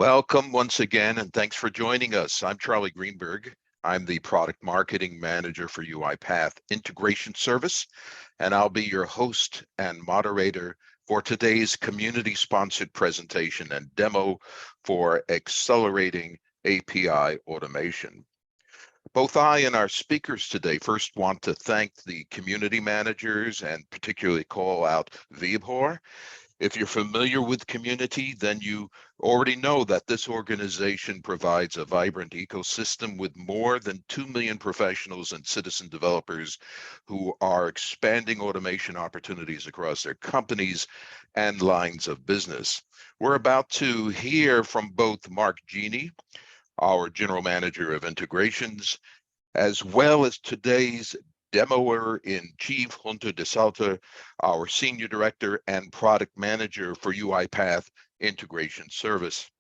Welcome once again, and thanks for joining us. I'm Charlie Greenberg. I'm the Product Marketing Manager for UiPath Integration Service, and I'll be your host and moderator for today's community-sponsored presentation and demo for accelerating API automation. Both I and our speakers today first want to thank the community managers and particularly call out Vibhor. If you're familiar with community, then you already know that this organization provides a vibrant ecosystem with more than 2 million professionals and citizen developers who are expanding automation opportunities across their companies and lines of business. We're about to hear from both Mark Genie, our General Manager of Integrations, as well as today's Demoer-in-Chief, Hunter de Salter, our Senior Director and Product Manager for UiPath Integration Service.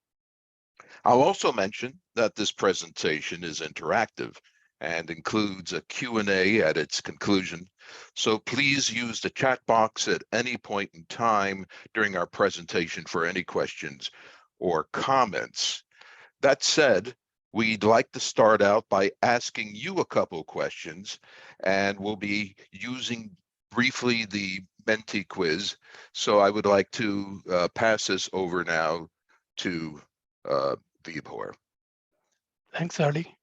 I'll also mention that this presentation is interactive and includes a Q&A at its conclusion, so please use the chat box at any point in time during our presentation for any questions or comments. That said, we'd like to start out by asking you a couple of questions, and we'll be using briefly the Menti quiz. So I would like to pass this over now to Vibhor. Thanks, Charlie.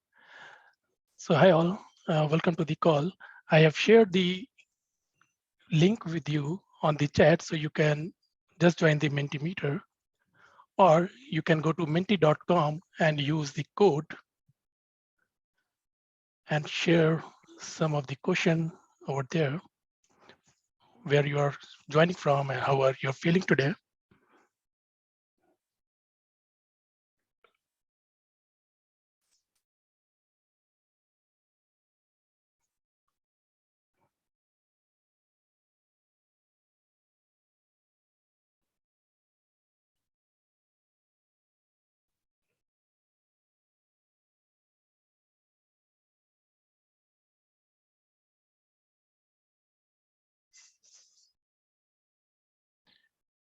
So hi all, welcome to the call. I have shared the link with you on the chat, so you can just join the Mentimeter, or you can go to menti.com and use the code and share some of the question over there, where you are joining from and how are you feeling today.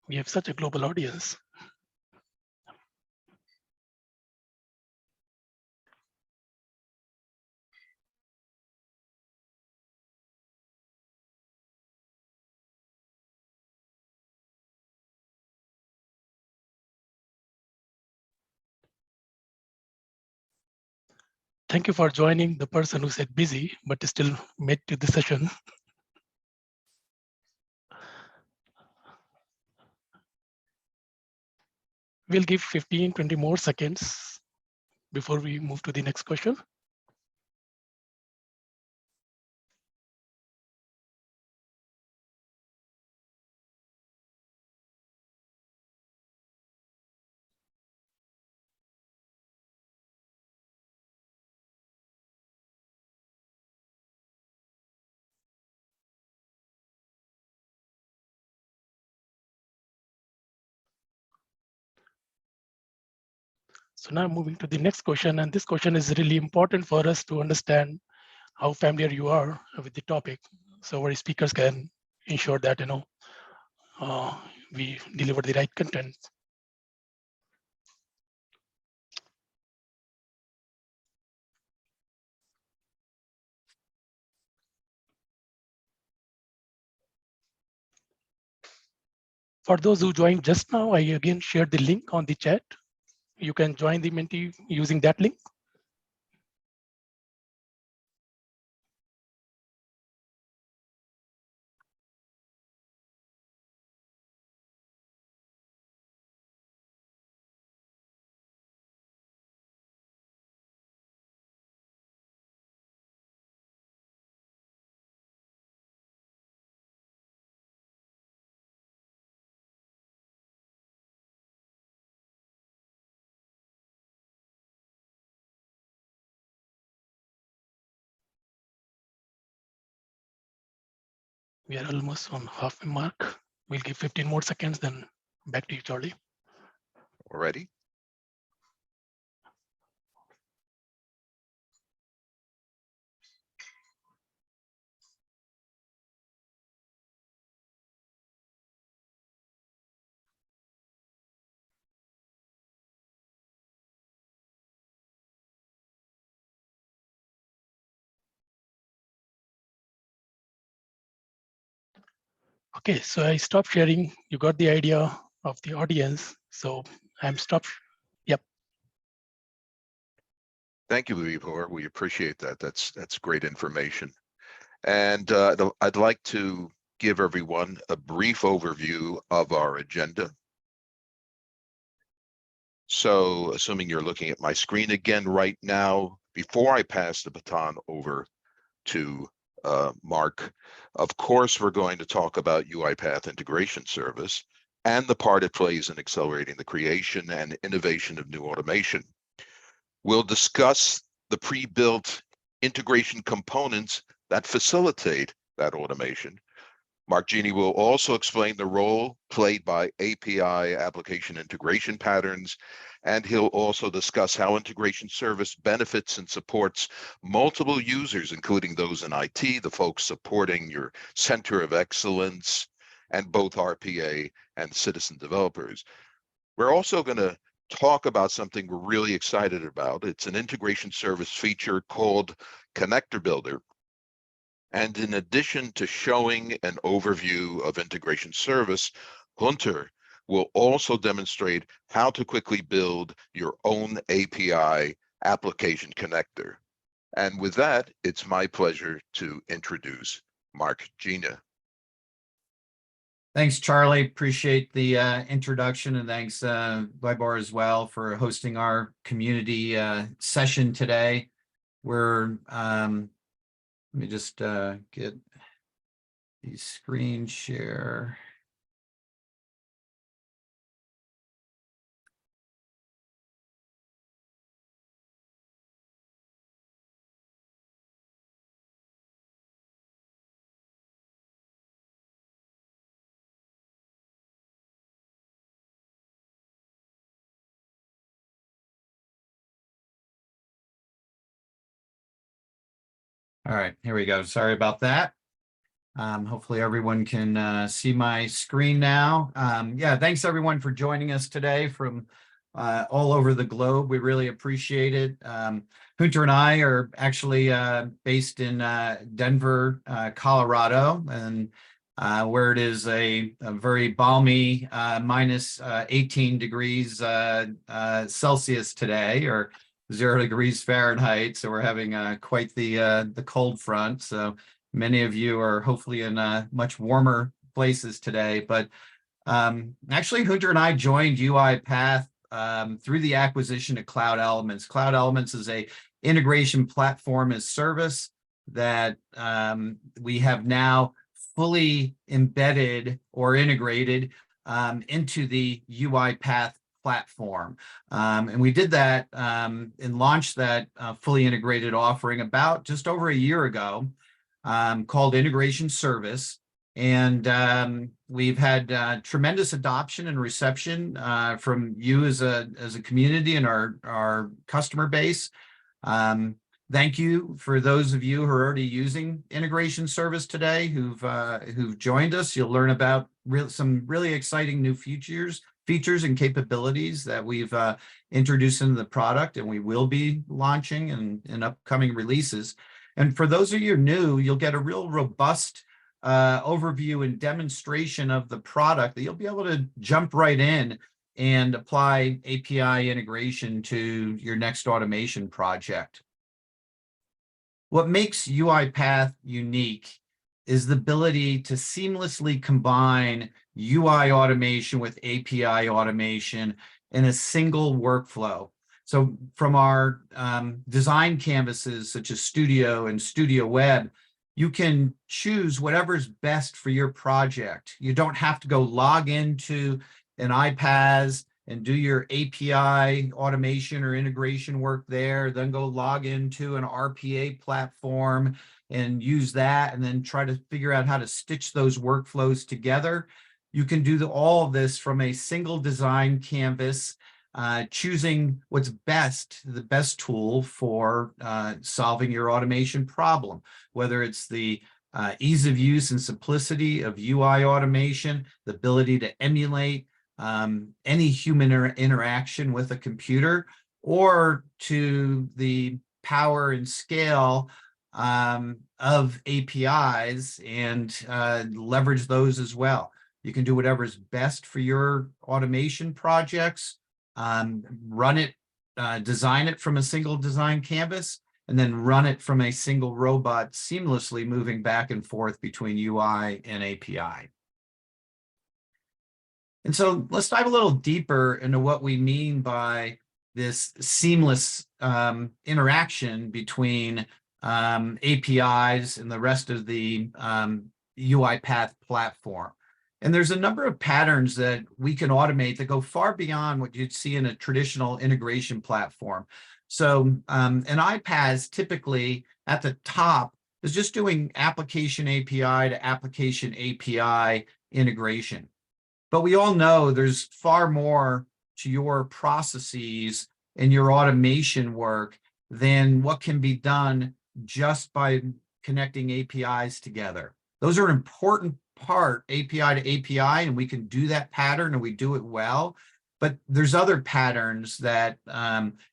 We have such a global audience. Thank you for joining, the person who said busy, but still made to the session. We'll give 15-20 more seconds before we move to the next question. So now moving to the next question, and this question is really important for us to understand how familiar you are with the topic, so our speakers can ensure that we deliver the right content. For those who joined just now, I again shared the link on the chat. You can join the Menti using that link. We are almost on half a mark. We'll give 15 more seconds, then back to you, Charlie. Already? Okay, so I stopped sharing. You got the idea of the audience. So I'm stopped. Yep. Thank you, Vibhor. We appreciate that. That's great information. And I'd like to give everyone a brief overview of our agenda. So assuming you're looking at my screen again right now, before I pass the baton over to Mark, of course, we're going to talk about UiPath Integration Service and the part it plays in accelerating the creation and innovation of new automation. We'll discuss the pre-built integration components that facilitate that automation. Mark Genie will also explain the role played by API application integration patterns, and he'll also discuss how integration service benefits and supports multiple users, including those in IT, the folks supporting your center of excellence, and both RPA and citizen developers. We're also going to talk about something we're really excited about. It's an integration service feature called Connector Builder. And in addition to showing an overview of integration service, Hunter will also demonstrate how to quickly build your own API application connector. And with that, it's my pleasure to introduce Mark Gina. Thanks, Charlie. Appreciate the introduction, and thanks, Vibhor, as well, for hosting our community session today. We're let me just get the screen share. All right, here we go. Sorry about that. Hopefully everyone can see my screen now. Yeah, thanks everyone for joining us today from all over the globe. We really appreciate it. Hunter and I are actually based in Denver, Colorado, and where it is a very balmy minus 18 degrees Celsius today, or 0 degrees Fahrenheit. So we're having quite the cold front. So many of you are hopefully in much warmer places today. But actually, Hunter and I joined UiPath through the acquisition of Cloud Elements. Cloud Elements is a integration platform as service that we have now fully embedded or integrated into the UiPath platform. And we did that and launched that fully integrated offering about just over a year ago, called Integration Service. And we've had tremendous adoption and reception from you as a community and our customer base. Thank you for those of you who are already using Integration Service today, who've joined us. You'll learn about some really exciting new features and capabilities that we've introduced into the product, and we will be launching in upcoming releases. And for those of you new, you'll get a real robust overview and demonstration of the product that you'll be able to jump right in and apply API integration to your next automation project. What makes UiPath unique is the ability to seamlessly combine UI automation with API automation in a single workflow. So from our design canvases, such as Studio and Studio Web, you can choose whatever's best for your project. You don't have to go log into an iPaaS and do your API automation or integration work there, then go log into an RPA platform and use that, and then try to figure out how to stitch those workflows together. You can do all of this from a single design canvas, choosing what's best, the best tool for solving your automation problem, whether it's the ease of use and simplicity of UI automation, the ability to emulate any human interaction with a computer, or to the power and scale of APIs and leverage those as well. You can do whatever is best for your automation projects, run it, design it from a single design canvas, and then run it from a single robot, seamlessly moving back and forth between UI and API. And so let's dive a little deeper into what we mean by this seamless interaction between APIs and the rest of the UiPath platform. And there's a number of patterns that we can automate that go far beyond what you'd see in a traditional integration platform. So an iPaaS typically at the top is just doing application API to application API integration. But we all know there's far more to your processes and your automation work than what can be done just by connecting APIs together. Those are an important part, API to API, and we can do that pattern and we do it well. But there's other patterns that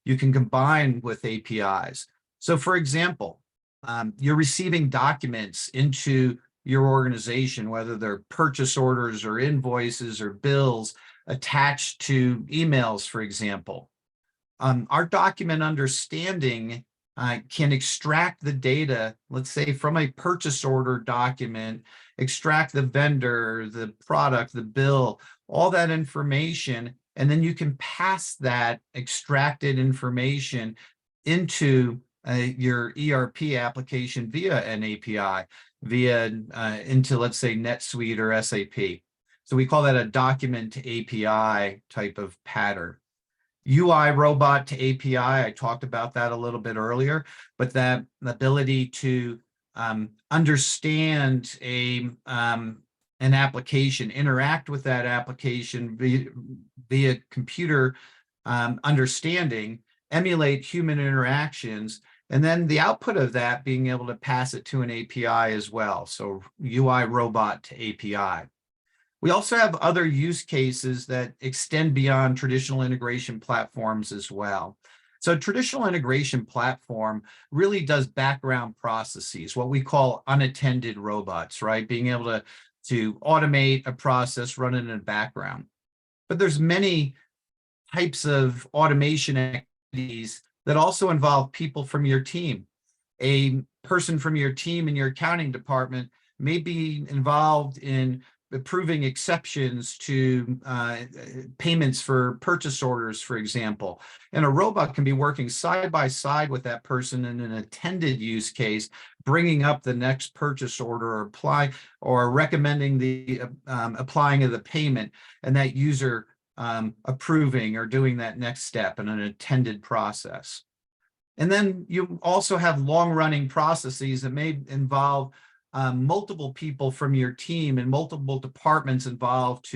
you can combine with APIs. So for example, you're receiving documents into your organization, whether they're purchase orders or invoices or bills attached to emails, for example. Our document understanding can extract the data, let's say from a purchase order document, extract the vendor, the product, the bill, all that information, and then you can pass that extracted information into your ERP application via an API, into, let's say, NetSuite or SAP. So we call that a document to API type of pattern. UI robot to API, I talked about that a little bit earlier, but that ability to understand an application, interact with that application via computer understanding, emulate human interactions, and then the output of that being able to pass it to an API as well. So UI robot to API. We also have other use cases that extend beyond traditional integration platforms as well. So traditional integration platform really does background processes, what we call unattended robots, right? Being able to automate a process, run it in the background. But there's many types of automation activities that also involve people from your team. A person from your team in your accounting department may be involved in approving exceptions to payments for purchase orders, for example. And a robot can be working side by side with that person in an attended use case, bringing up the next purchase order or recommending the applying of the payment, and that user approving or doing that next step in an attended process. And then you also have long-running processes that may involve multiple people from your team and multiple departments involved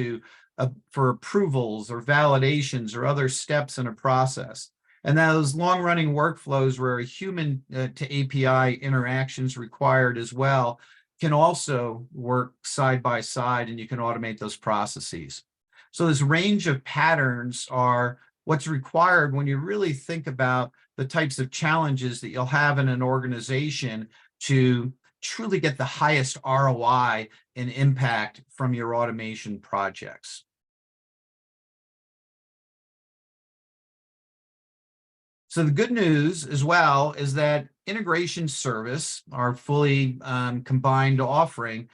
for approvals or validations or other steps in a process. And those long-running workflows where a human to API interactions required as well can also work side by side, and you can automate those processes. So this range of patterns are what's required when you really think about the types of challenges that you'll have in an organization to truly get the highest ROI and impact from your automation projects. So the good news as well is that integration service, our fully combined offering,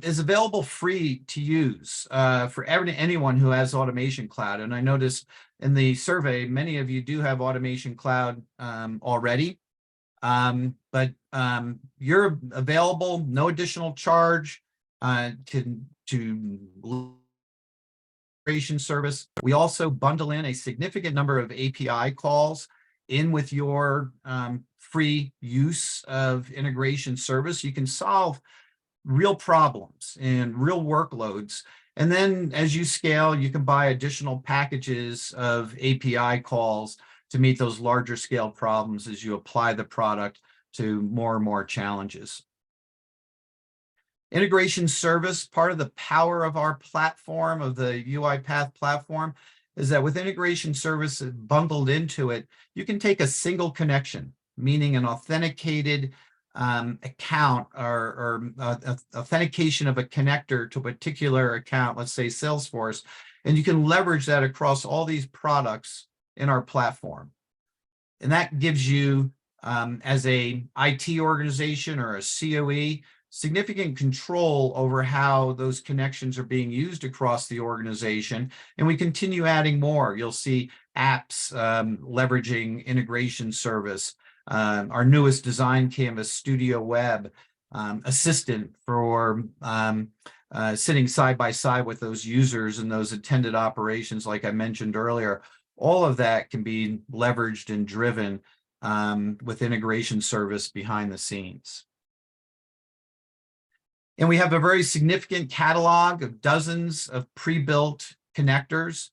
is available free to use for anyone who has Automation Cloud. And I noticed in the survey, many of you do have Automation Cloud already. But you're available, no additional charge to integration service. We also bundle in a significant number of API calls in with your free use of integration service. You can solve real problems and real workloads. And then as you scale, you can buy additional packages of API calls to meet those larger scale problems as you apply the product to more and more challenges. Integration service, part of the power of our platform, of the UiPath platform, is that with integration service bundled into it, you can take a single connection, meaning an authenticated account or authentication of a connector to a particular account, let's say Salesforce, and you can leverage that across all these products in our platform. And that gives you, as a IT organization or a COE, significant control over how those connections are being used across the organization. And we continue adding more. You'll see apps leveraging integration service, our newest design canvas, Studio Web, Assistant for sitting side by side with those users and those attended operations, like I mentioned earlier. All of that can be leveraged and driven with integration service behind the scenes. And we have a very significant catalog of dozens of pre-built connectors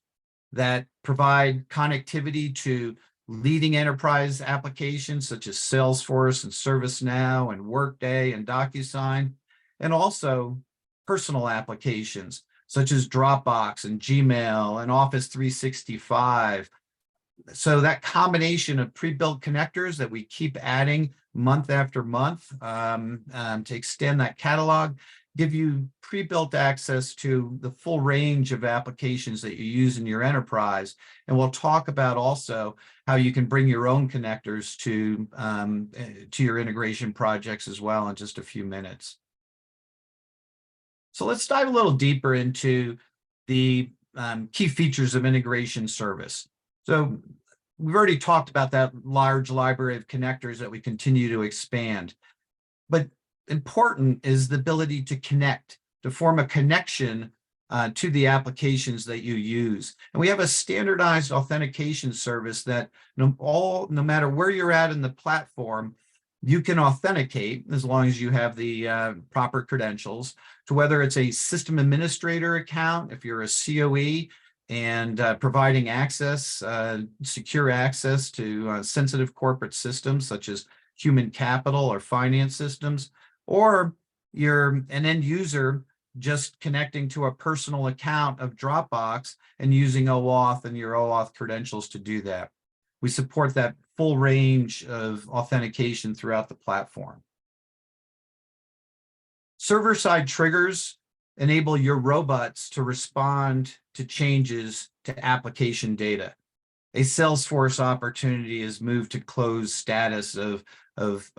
that provide connectivity to leading enterprise applications such as Salesforce and ServiceNow and Workday and DocuSign, and also personal applications such as Dropbox and Gmail and Office 365. So that combination of pre-built connectors that we keep adding month after month to extend that catalog, give you pre-built access to the full range of applications that you use in your enterprise. And we'll talk about also how you can bring your own connectors to your integration projects as well in just a few minutes. So let's dive a little deeper into the key features of integration service. So we've already talked about that large library of connectors that we continue to expand. But important is the ability to connect, to form a connection to the applications that you use. And we have a standardized authentication service that no matter where you're at in the platform, you can authenticate as long as you have the proper credentials to whether it's a system administrator account, if you're a COE, and providing access, secure access to sensitive corporate systems such as human capital or finance systems, or you're an end user just connecting to a personal account of Dropbox and using OAuth and your OAuth credentials to do that. We support that full range of authentication throughout the platform. Server-side triggers enable your robots to respond to changes to application data. A Salesforce opportunity is moved to closed status of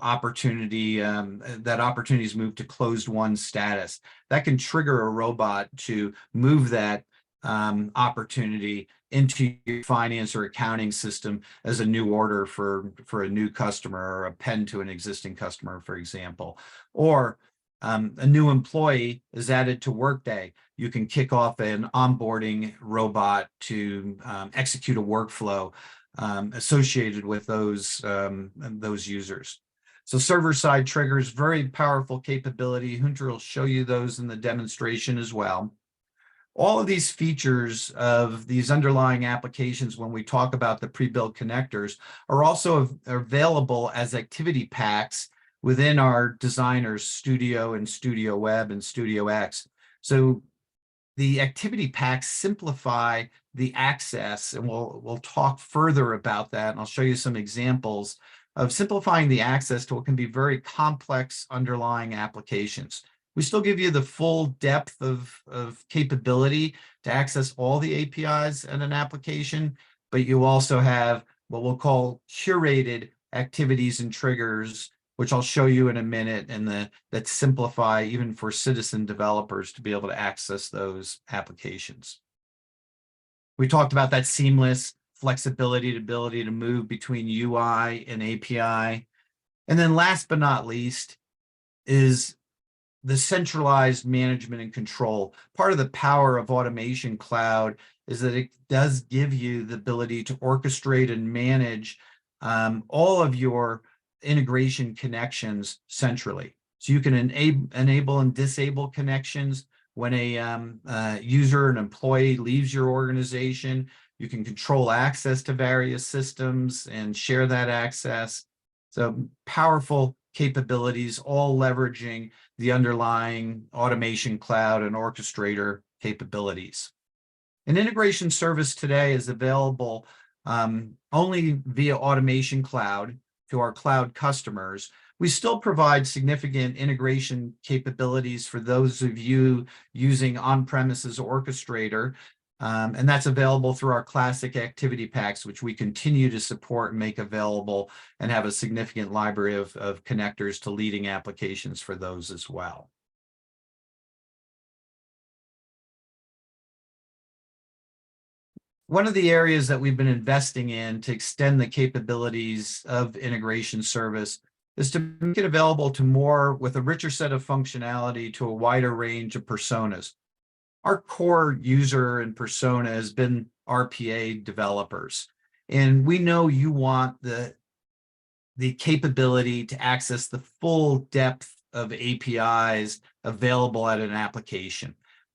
opportunity, that opportunity is moved to closed won status. That can trigger a robot to move that opportunity into your finance or accounting system as a new order for a new customer or a pen to an existing customer, for example. Or a new employee is added to Workday. You can kick off an onboarding robot to execute a workflow associated with those users. So server-side triggers, very powerful capability. Hunter will show you those in the demonstration as well. All of these features of these underlying applications, when we talk about the pre-built connectors, are also available as activity packs within our Designers Studio and Studio Web and Studio X. So the activity packs simplify the access, and we'll talk further about that, and I'll show you some examples of simplifying the access to what can be very complex underlying applications. We still give you the full depth of capability to access all the APIs in an application, but you also have what we'll call curated activities and triggers, which I'll show you in a minute, and that simplify even for citizen developers to be able to access those applications. We talked about that seamless flexibility, ability to move between UI and API. And then last but not least is the centralized management and control. Part of the power of Automation Cloud is that it does give you the ability to orchestrate and manage all of your integration connections centrally. So you can enable and disable connections when a user, an employee leaves your organization. You can control access to various systems and share that access. So powerful capabilities, all leveraging the underlying Automation Cloud and orchestrator capabilities. An integration service today is available only via Automation Cloud to our cloud customers, We still provide significant integration capabilities for those of you using on-premises Orchestrator, and that's available through our classic activity packs, which we continue to support and make available, and have a significant library of connectors to leading applications for those as well. One of the areas that we've been investing in to extend the capabilities of integration service is to make it available to more with a richer set of functionality to a wider range of personas. Our core user and persona has been RPA developers, and we know you want the capability to access the full depth of APIs available at an application.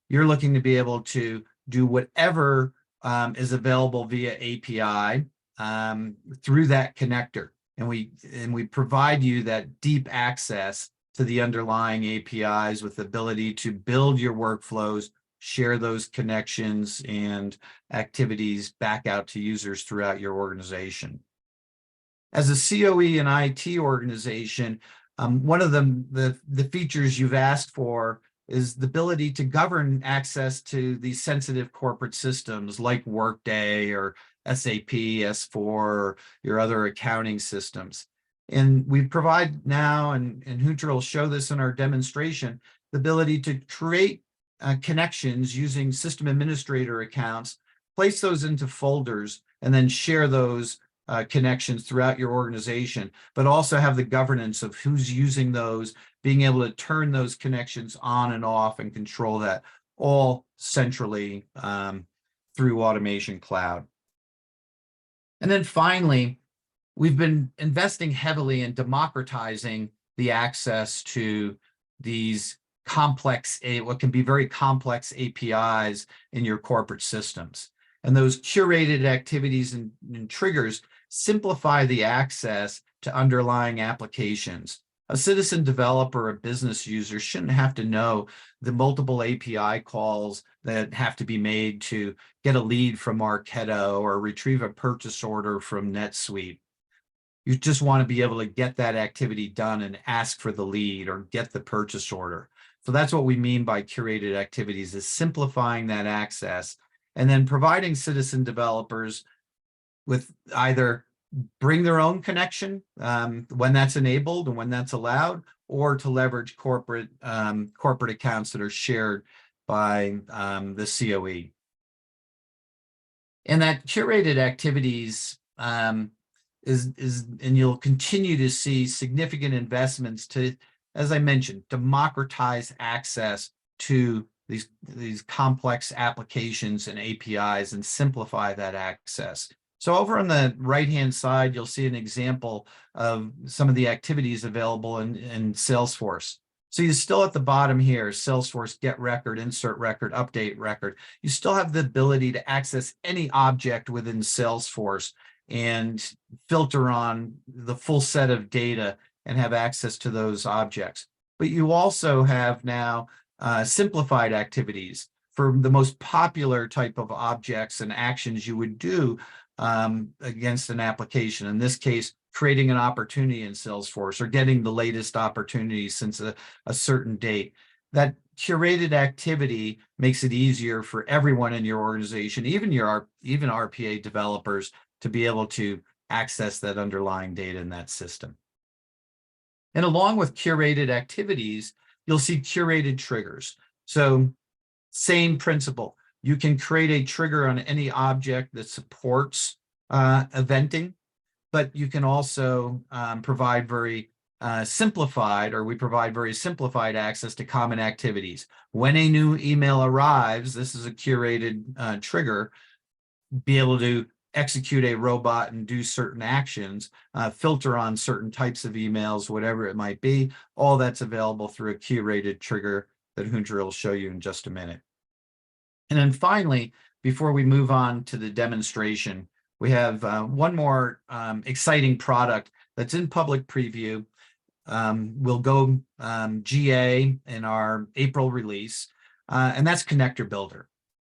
You're looking to be able to do whatever is available via API through that connector, and we provide you that deep access to the underlying APIs with the ability to build your workflows, share those connections and activities back out to users throughout your organization. As a COE and IT organization, one of the features you've asked for is the ability to govern access to these sensitive corporate systems like Workday or SAP, S4, or your other accounting systems. And we provide now, and Hunter will show this in our demonstration, the ability to create connections using system administrator accounts, place those into folders, and then share those connections throughout your organization, but also have the governance of who's using those, being able to turn those connections on and off and control that all centrally through Automation Cloud. And then finally, we've been investing heavily in democratizing the access to these complex, what can be very complex APIs in your corporate systems. And those curated activities and triggers simplify the access to underlying applications. A citizen developer, a business user shouldn't have to know the multiple API calls that have to be made to get a lead from Marketo or retrieve a purchase order from NetSuite. You just want to be able to get that activity done and ask for the lead or get the purchase order. So that's what we mean by curated activities, is simplifying that access and then providing citizen developers with either bring their own connection when that's enabled and when that's allowed, or to leverage corporate accounts that are shared by the COE. And that curated activities is, and you'll continue to see significant investments to, as I mentioned, democratize access to these complex applications and APIs and simplify that access. So over on the right-hand side, you'll see an example of some of the activities available in Salesforce. So you still at the bottom here, Salesforce get record, insert record, update record. You still have the ability to access any object within Salesforce and filter on the full set of data and have access to those objects. But you also have now simplified activities for the most popular type of objects and actions you would do against an application. In this case, creating an opportunity in Salesforce or getting the latest opportunity since a certain date. That curated activity makes it easier for everyone in your organization, even RPA developers, to be able to access that underlying data in that system. And along with curated activities, you'll see curated triggers. So same principle. You can create a trigger on any object that supports eventing, but you can also provide very simplified, or we provide very simplified access to common activities. When a new email arrives, this is a curated trigger, be able to execute a robot and do certain actions, filter on certain types of emails, whatever it might be. All that's available through a curated trigger that Hunter will show you in just a minute. And then finally, before we move on to the demonstration, we have one more exciting product that's in public preview. We'll go GA in our April release, and that's Connector Builder.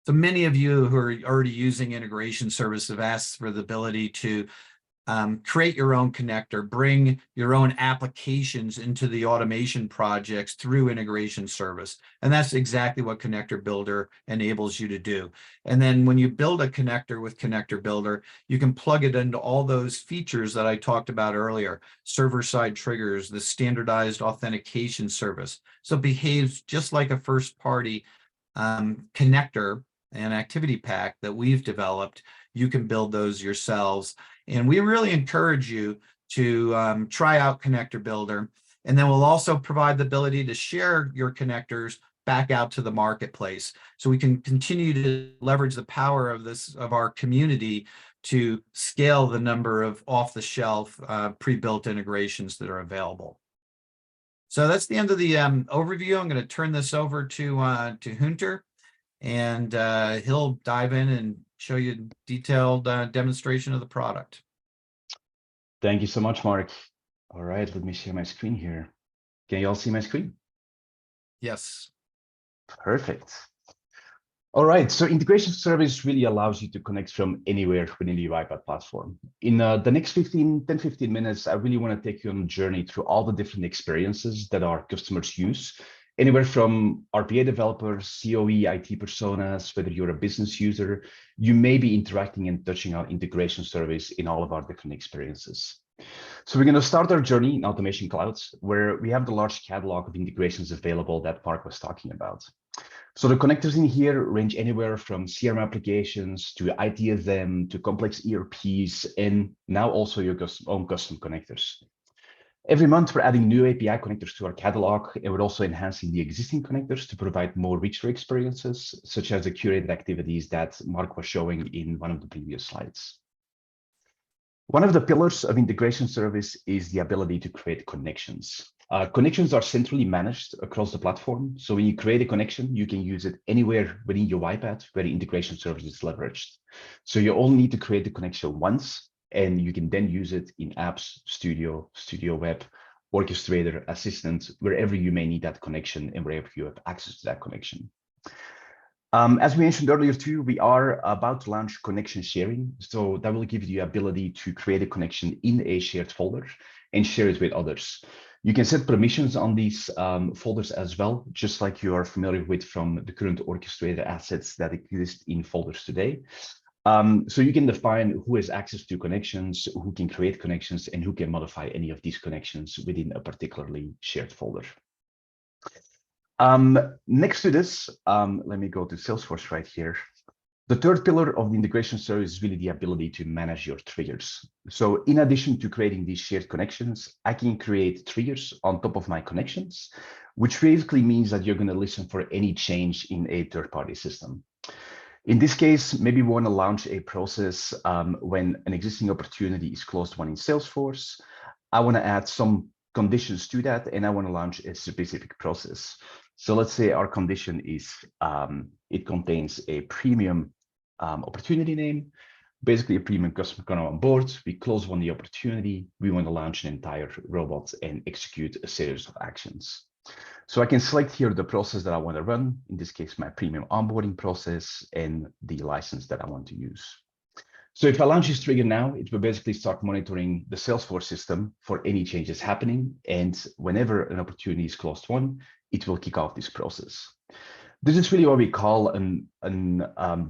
So many of you who are already using integration service have asked for the ability to create your own connector, bring your own applications into the automation projects through integration service. And that's exactly what Connector Builder enables you to do. And then when you build a connector with Connector Builder, you can plug it into all those features that I talked about earlier, server-side triggers, the standardized authentication service. So it behaves just like a first-party connector and activity pack that we've developed. You can build those yourselves. And we really encourage you to try out Connector Builder. And then we'll also provide the ability to share your connectors back out to the marketplace. So we can continue to leverage the power of our community to scale the number of off-the-shelf pre-built integrations that are available. So that's the end of the overview. I'm going to turn this over to Hunter, and he'll dive in and show you a detailed demonstration of the product. Thank you so much, Mark. All right, let me share my screen here. Can you all see my screen? Yes. Perfect. All right, so integration service really allows you to connect from anywhere within the UiPath platform. In the next 10-15 minutes, I really want to take you on a journey through all the different experiences that our customers use, anywhere from RPA developers, COE, IT personas, whether you're a business user, you may be interacting and touching our integration service in all of our different experiences. So we're going to start our journey in Automation Clouds, where we have the large catalog of integrations available that Mark was talking about. So the connectors in here range anywhere from CRM applications to ITSM to complex ERPs, and now also your own custom connectors. Every month, we're adding new API connectors to our catalog, and we're also enhancing the existing connectors to provide more richer experiences, such as the curated activities that Mark was showing in one of the previous slides. One of the pillars of integration service is the ability to create connections. Connections are centrally managed across the platform. So when you create a connection, you can use it anywhere within your UiPath where the integration service is leveraged. So you only need to create the connection once, and you can then use it in Apps, Studio, Studio Web, Orchestrator, Assistant, wherever you may need that connection and wherever you have access to that connection. As we mentioned earlier too, we are about to launch connection sharing. So that will give you the ability to create a connection in a shared folder and share it with others. You can set permissions on these folders as well, just like you are familiar with from the current Orchestrator assets that exist in folders today. So you can define who has access to connections, who can create connections, and who can modify any of these connections within a particularly shared folder. Next to this, let me go to Salesforce right here. The third pillar of the integration service is really the ability to manage your triggers. So in addition to creating these shared connections, I can create triggers on top of my connections, which basically means that you're going to listen for any change in a third-party system. In this case, maybe we want to launch a process when an existing opportunity is closed one in Salesforce. I want to add some conditions to that, and I want to launch a specific process. So let's say our condition is it contains a premium opportunity name, basically a premium customer coming on board. We close one the opportunity. We want to launch an entire robot and execute a series of actions. So I can select here the process that I want to run, in this case, my premium onboarding process and the license that I want to use. So if I launch this trigger now, it will basically start monitoring the Salesforce system for any changes happening. And whenever an opportunity is closed one, it will kick off this process. This is really what we call an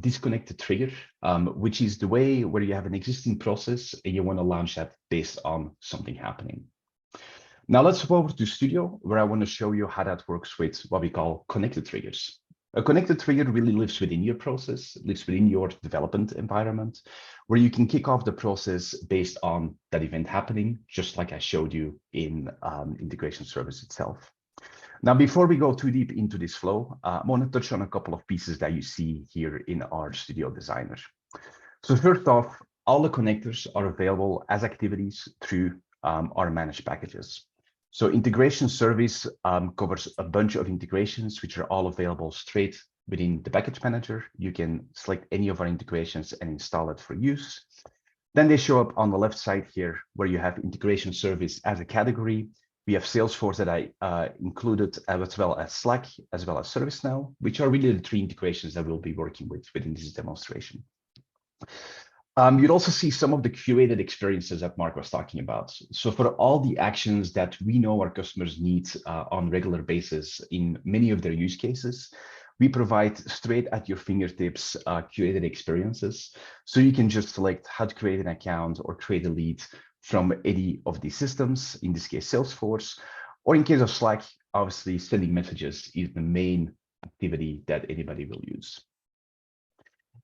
disconnected trigger, which is the way where you have an existing process and you want to launch that based on something happening. Now let's go over to Studio, where I want to show you how that works with what we call connected triggers. A connected trigger really lives within your process, lives within your development environment, where you can kick off the process based on that event happening, just like I showed you in integration service itself. Now, before we go too deep into this flow, I want to touch on a couple of pieces that you see here in our Studio Designer. So first off, all the connectors are available as activities through our managed packages. So integration service covers a bunch of integrations, which are all available straight within the package manager. You can select any of our integrations and install it for use. Then they show up on the left side here, where you have integration service as a category. We have Salesforce that I included, as well as Slack, as well as ServiceNow, which are really the three integrations that we'll be working with within this demonstration. You'd also see some of the curated experiences that Mark was talking about. So for all the actions that we know our customers need on regular basis in many of their use cases, we provide straight at your fingertips curated experiences. So you can just select how to create an account or create a lead from any of these systems, in this case, Salesforce, or in case of Slack, obviously sending messages is the main activity that anybody will use.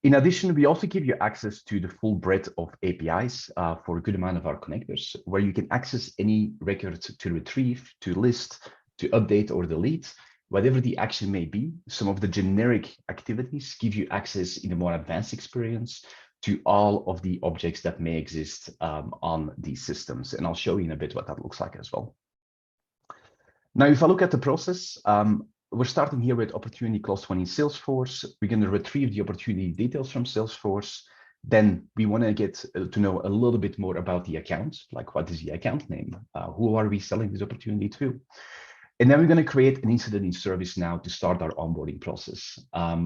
In addition, we also give you access to the full breadth of APIs for a good amount of our connectors, where you can access any records to retrieve, to list, to update or delete, whatever the action may be. Some of the generic activities give you access in a more advanced experience to all of the objects that may exist on these systems. And I'll show you in a bit what that looks like as well. Now, if I look at the process, we're starting here with opportunity clause 1 in Salesforce. We're going to retrieve the opportunity details from Salesforce. Then we want to get to know a little bit more about the account, like what is the account name? Who are we selling this opportunity to? And then we're going to create an incident in ServiceNow to start our onboarding process.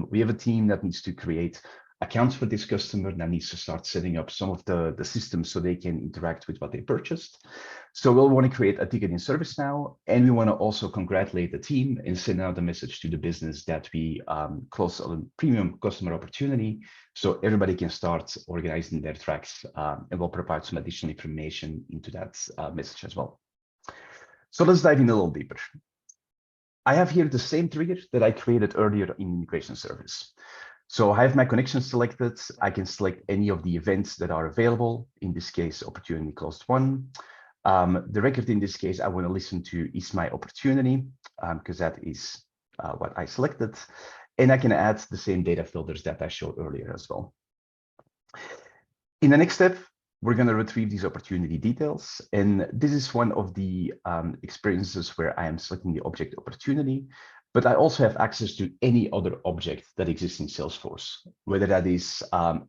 We have a team that needs to create accounts for this customer, that needs to start setting up some of the systems so they can interact with what they purchased. So we'll want to create a ticket in ServiceNow, and we want to also congratulate the team and send out a message to the business that we close a premium customer opportunity, so everybody can start organizing their tracks, and we'll provide some additional information into that message as well. So let's dive in a little deeper. I have here the same trigger that I created earlier in integration service. So I have my connection selected. I can select any of the events that are available. In this case, opportunity clause 1. The record in this case, I want to listen to is my opportunity, because that is what I selected. And I can add the same data filters that I showed earlier as well. In the next step, we're going to retrieve these opportunity details. And this is one of the experiences where I am selecting the object opportunity, but I also have access to any other object that exists in Salesforce, whether that is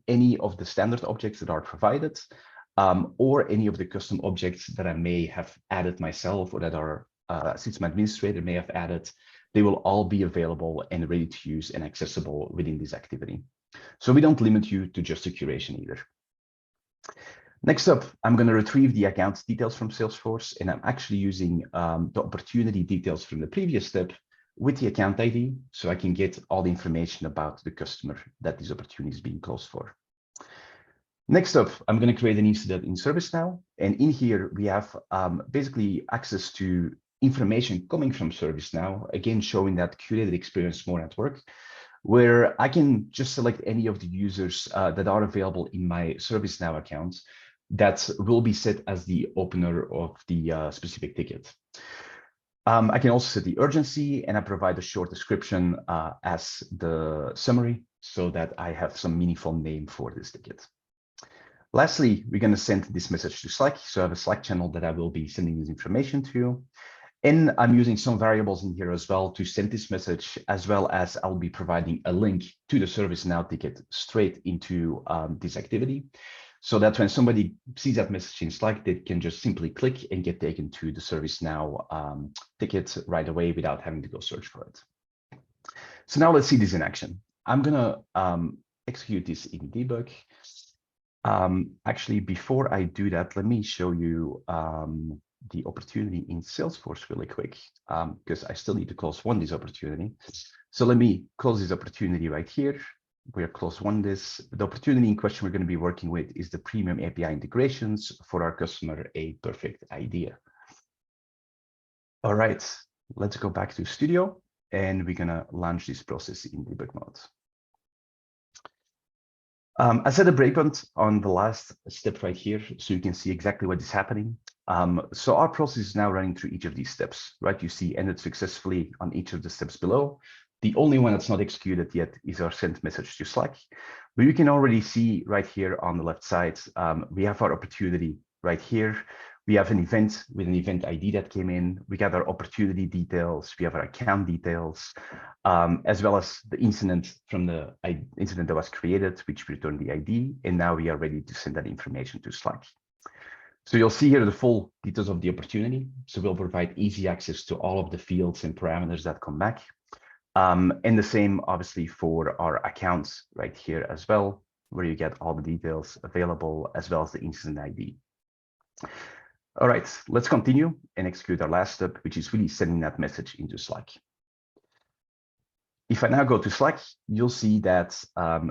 any of the standard objects that are provided, or any of the custom objects that I may have added myself or that our system administrator may have added. They will all be available and ready to use and accessible within this activity. So we don't limit you to just a curation either. Next up, I'm going to retrieve the account details from Salesforce, and I'm actually using the opportunity details from the previous step with the account ID, so I can get all the information about the customer that this opportunity is being closed for. Next up, I'm going to create an incident in ServiceNow, and in here we have basically access to information coming from ServiceNow, again showing that curated experience more at work, where I can just select any of the users that are available in my ServiceNow account that will be set as the opener of the specific ticket. I can also set the urgency, and I provide a short description as the summary so that I have some meaningful name for this ticket. Lastly, we're going to send this message to Slack. So I have a Slack channel that I will be sending this information to. And I'm using some variables in here as well to send this message, as well as I'll be providing a link to the ServiceNow ticket straight into this activity, so that when somebody sees that message in Slack, they can just simply click and get taken to the ServiceNow ticket right away without having to go search for it. So now let's see this in action. I'm going to execute this in debug. Actually, before I do that, let me show you the opportunity in Salesforce really quick, because I still need to close this opportunity. So let me close this opportunity right here. We're close this. The opportunity in question we're going to be working with is the premium API integrations for our customer, a perfect idea. All right, let's go back to Studio, and we're going to launch this process in debug mode. I set a breakpoint on the last step right here, so you can see exactly what is happening. So our process is now running through each of these steps, right? You see ended successfully on each of the steps below. The only one that's not executed yet is our send message to Slack. But you can already see right here on the left side, we have our opportunity right here. We have an event with an event ID that came in. We got our opportunity details. We have our account details, as well as the incident from the incident that was created, which returned the ID. And now we are ready to send that information to Slack. So you'll see here the full details of the opportunity. So we'll provide easy access to all of the fields and parameters that come back. And the same, obviously, for our accounts right here as well. where you get all the details available as well as the incident ID. All right, let's continue and execute our last step, which is really sending that message into Slack. If I now go to Slack, you'll see that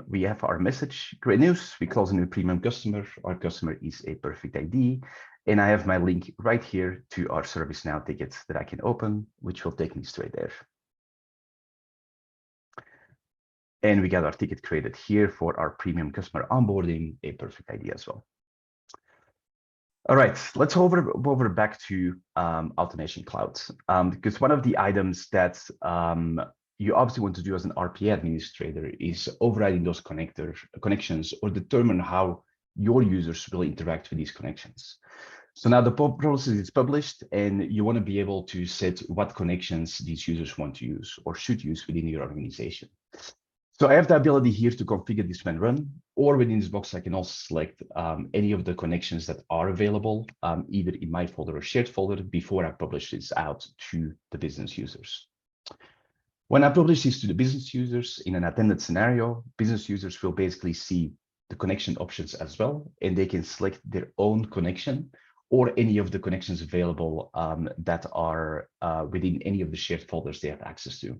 we have our message. Great news, we close a new premium customer. Our customer is a perfect ID. And I have my link right here to our ServiceNow ticket that I can open, which will take me straight there. And we got our ticket created here for our premium customer onboarding, a perfect ID as well. All right, let's over back to Automation Cloud, because one of the items that you obviously want to do as an RPA administrator is overriding those connections or determine how your users will interact with these connections. So now the process is published and you want to be able to set what connections these users want to use or should use within your organization. So I have the ability here to configure this when run, or within this box, I can also select any of the connections that are available, either in my folder or shared folder before I publish this out to the business users. When I publish this to the business users in an attended scenario, business users will basically see the connection options as well, and they can select their own connection or any of the connections available that are within any of the shared folders they have access to.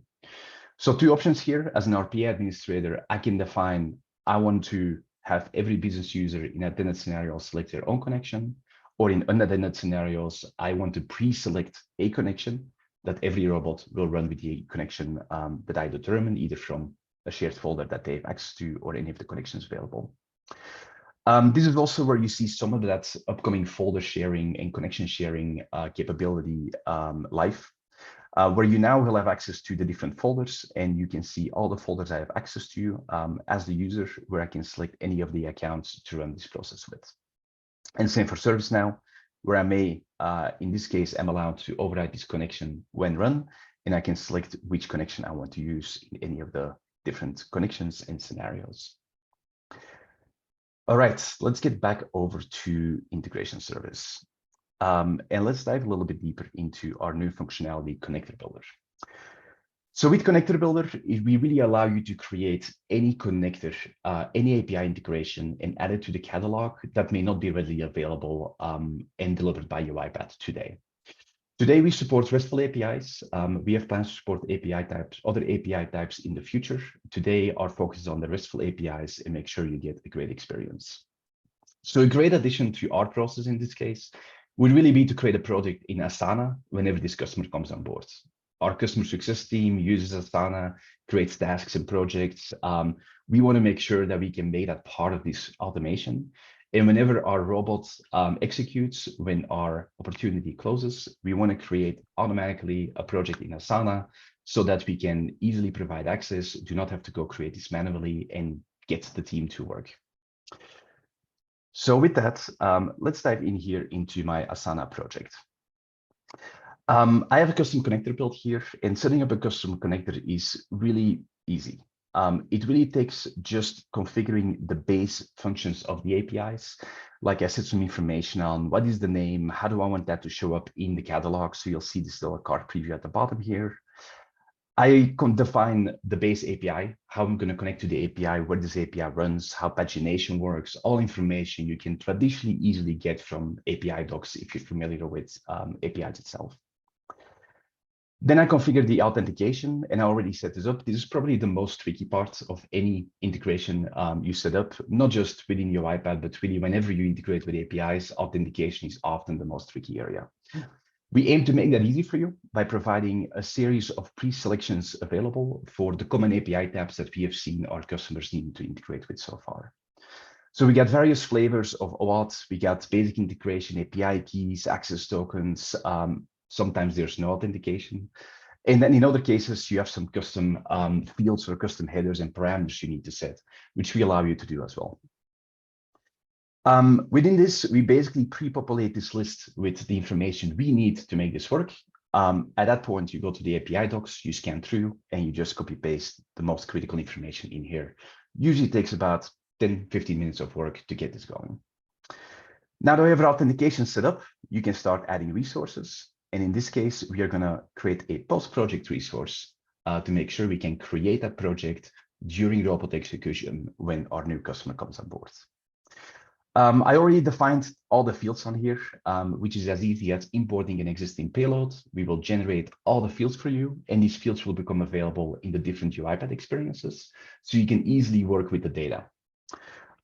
So two options here. As an RPA administrator, I can define, I want to have every business user in attended scenarios select their own connection, or in unattended scenarios, I want to pre-select a connection that every robot will run with the connection that I determine, either from a shared folder that they have access to or any of the connections available. This is also where you see some of that upcoming folder sharing and connection sharing capability live, where you now will have access to the different folders, and you can see all the folders I have access to as the user, where I can select any of the accounts to run this process with. And same for ServiceNow, where I may, in this case, I'm allowed to override this connection when run, and I can select which connection I want to use in any of the different connections and scenarios. All right, let's get back over to integration service. And let's dive a little bit deeper into our new functionality, Connector Builder. So with Connector Builder, we really allow you to create any connector, any API integration, and add it to the catalog that may not be readily available and delivered by UiPath today. Today, we support RESTful APIs. We have plans to support API types, other API types in the future. Today, our focus is on the RESTful APIs and make sure you get a great experience. So a great addition to our process in this case would really be to create a project in Asana whenever this customer comes on board. Our customer success team uses Asana, creates tasks and projects. We want to make sure that we can make that part of this automation. And whenever our robot executes, when our opportunity closes, we want to create automatically a project in Asana so that we can easily provide access, do not have to go create this manually, and get the team to work. So with that, let's dive in here into my Asana project. I have a custom connector built here, and setting up a custom connector is really easy. It really takes just configuring the base functions of the APIs. Like I said, some information on what is the name, how do I want that to show up in the catalog. So you'll see this little card preview at the bottom here. I can define the base API, how I'm going to connect to the API, where this API runs, how pagination works, all information you can traditionally easily get from API docs if you're familiar with APIs itself. Then I configure the authentication, and I already set this up. This is probably the most tricky part of any integration you set up, not just within UiPath, but really whenever you integrate with APIs, authentication is often the most tricky area. We aim to make that easy for you by providing a series of pre-selections available for the common API tabs that we have seen our customers need to integrate with so far. So we got various flavors of OAuth. We got basic integration, API keys, access tokens. Sometimes there's no authentication. And then in other cases, you have some custom fields or custom headers and parameters you need to set, which we allow you to do as well. Within this, we basically pre-populate this list with the information we need to make this work. At that point, you go to the API docs, you scan through, and you just copy paste the most critical information in here. Usually takes about 10-15 minutes of work to get this going. Now that we have our authentication set up, you can start adding resources. And in this case, we are going to create a post-project resource to make sure we can create that project, during robot execution when our new customer comes on board. I already defined all the fields on here, which is as easy as importing an existing payload. We will generate all the fields for you, and these fields will become available in the different UiPath experiences, so you can easily work with the data.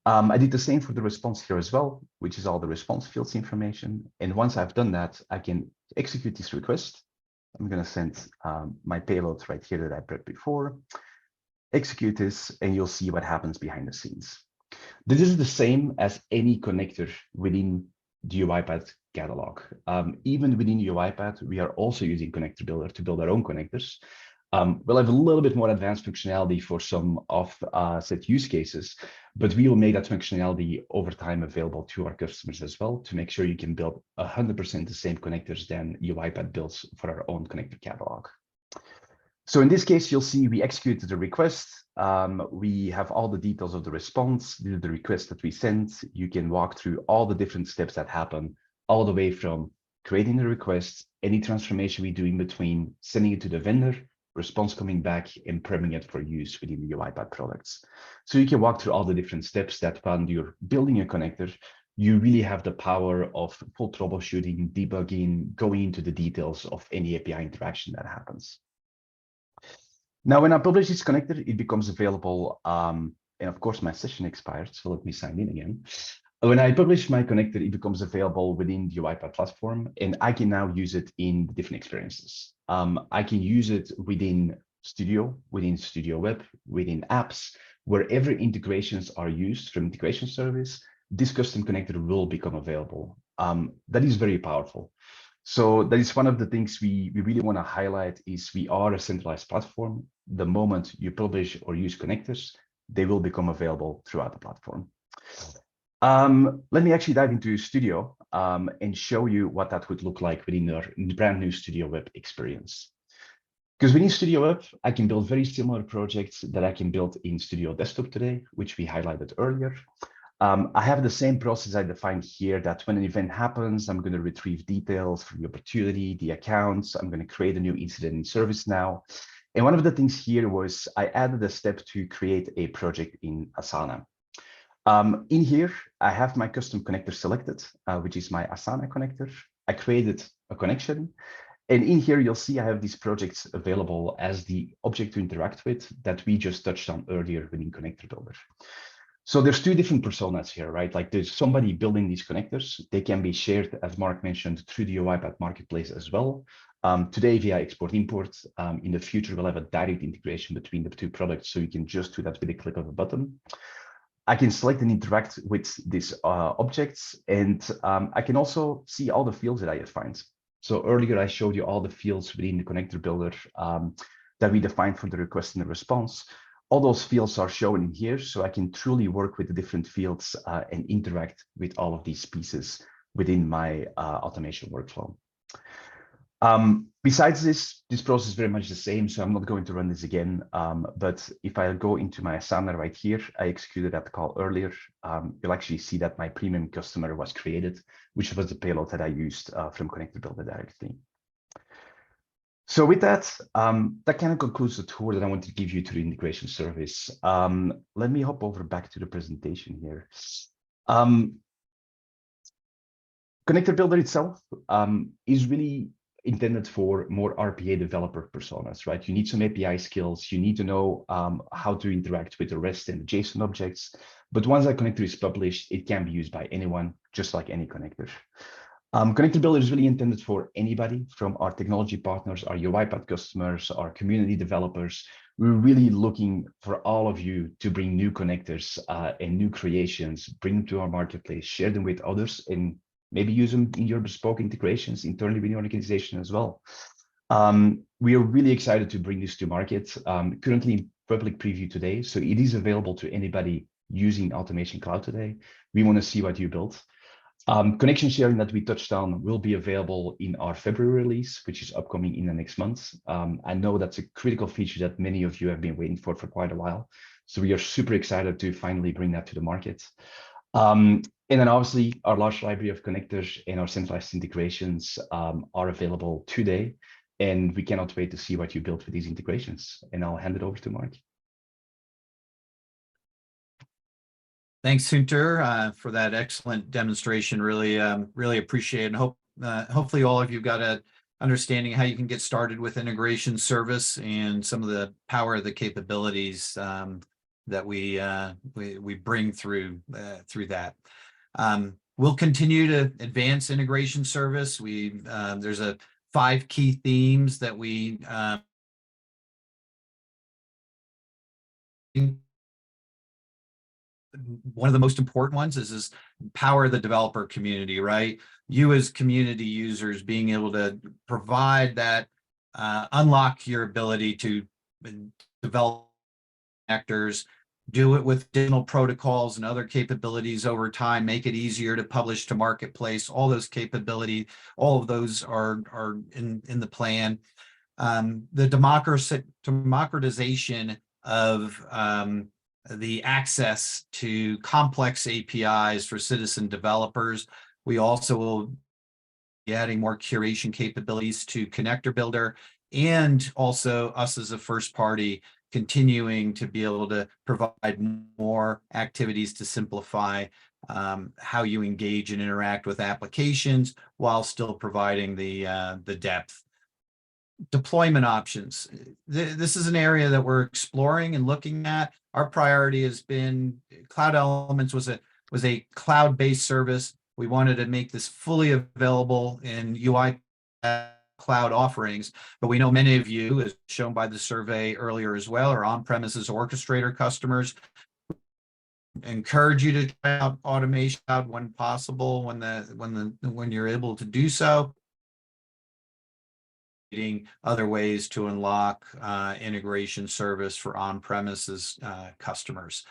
I did the same for the response here as well, which is all the response fields information. And once I've done that, I can execute this request. I'm going to send my payload right here that I prepped before, execute this, and you'll see what happens behind the scenes. This is the same as any connector within the UiPath catalog. Even within UiPath, we are also using Connector Builder to build our own connectors. We'll have a little bit more advanced functionality for some set use cases, but we will make that functionality over time available to our customers as well to make sure you can build 100% the same connectors than UiPath builds for our own connector catalog. So in this case, you'll see we executed the request. We have all the details of the response, the request that we sent. You can walk through all the different steps that happen, all the way from creating the request, any transformation we do in between, sending it to the vendor, response coming back, and prepping it for use within the UiPath products. So you can walk through all the different steps that when you're building a connector, you really have the power of full troubleshooting, debugging, going into the details of any API interaction that happens. Now, when I publish this connector, it becomes available, and of course, my session expired, so let me sign in again. When I publish my connector, it becomes available within the UiPath platform, and I can now use it in different experiences. I can use it within Studio Web, within apps, wherever integrations are used from integration service, this custom connector will become available. That is very powerful. So that is one of the things we really want to highlight is we are a centralized platform. The moment you publish or use connectors, they will become available throughout the platform. Let me actually dive into Studio and show you what that would look like within our brand new Studio Web experience. Because within Studio Web, I can build very similar projects that I can build in Studio Desktop today, which we highlighted earlier. I have the same process I defined here that when an event happens, I'm going to retrieve details from the opportunity, the accounts. I'm going to create a new incident in ServiceNow. And one of the things here was I added a step to create a project in Asana. In here, I have my custom connector selected, which is my Asana connector. I created a connection. And in here, you'll see I have these projects available as the object to interact with that we just touched on earlier within Connector Builder. So there's two different personas here, right? Like there's somebody building these connectors. They can be shared, as Mark mentioned, through the UiPath marketplace as well. Today via export-import. In the future, we'll have a direct integration between the two products. So you can just do that with a click of a button. I can select and interact with these objects. And I can also see all the fields that I defined. So earlier, I showed you all the fields within the Connector Builder that we defined for the request and the response. All those fields are shown in here, so I can truly work with the different fields and interact with all of these pieces within my automation workflow. Besides this process is very much the same, so I'm not going to run this again. But if I go into my Asana right here, I executed that call earlier. You'll actually see that my premium customer was created, which was the payload that I used from Connector Builder directly. So with that, that kind of concludes the tour that I want to give you to the integration service. Let me hop over back to the presentation here. Connector Builder itself is really intended for more RPA developer personas, right? You need some API skills. You need to know how to interact with the REST and the JSON objects. But once that connector is published, it can be used by anyone, just like any connector. Connector Builder is really intended for anybody from our technology partners, our UiPath customers, our community developers. We're really looking for all of you to bring new connectors and new creations, bring them to our marketplace, share them with others, and maybe use them in your bespoke integrations internally within your organization as well. We are really excited to bring this to market, currently in public preview today. So it is available to anybody using Automation Cloud today. We want to see what you built. Connection sharing that we touched on will be available in our February release, which is upcoming in the next month. I know that's a critical feature that many of you have been waiting for quite a while. So we are super excited to finally bring that to the market. And then obviously our large library of connectors and our centralized integrations are available today. And we cannot wait to see what you built with these integrations. And I'll hand it over to Mark. Thanks, Hunter, for that excellent demonstration. Really, really appreciate it. And hopefully all of you got a understanding how you can get started with integration service and some of the power of the capabilities that we bring through that. We'll continue to advance integration service. There's 5 key themes that we one of the most important ones is power the developer community, right? You as community users being able to provide that, unlock your ability to develop connectors, do it with additional protocols and other capabilities over time, make it easier to publish to marketplace. All those capabilities, all of those are in the plan. The democratization of the access to complex APIs for citizen developers. We also will be adding more curation capabilities to Connector Builder, and also us as a first party continuing to be able to provide more activities to simplify how you engage and interact with applications while still providing the depth. Deployment options. This is an area that we're exploring and looking at. Our priority has been Cloud Elements was a cloud-based service. We wanted to make this fully available in UiPath cloud offerings, but we know many of you, as shown by the survey earlier as well, are on-premises orchestrator customers. Encourage you to try out automation when possible, when you're able to do so. Other ways to unlock integration service for on-premises customers.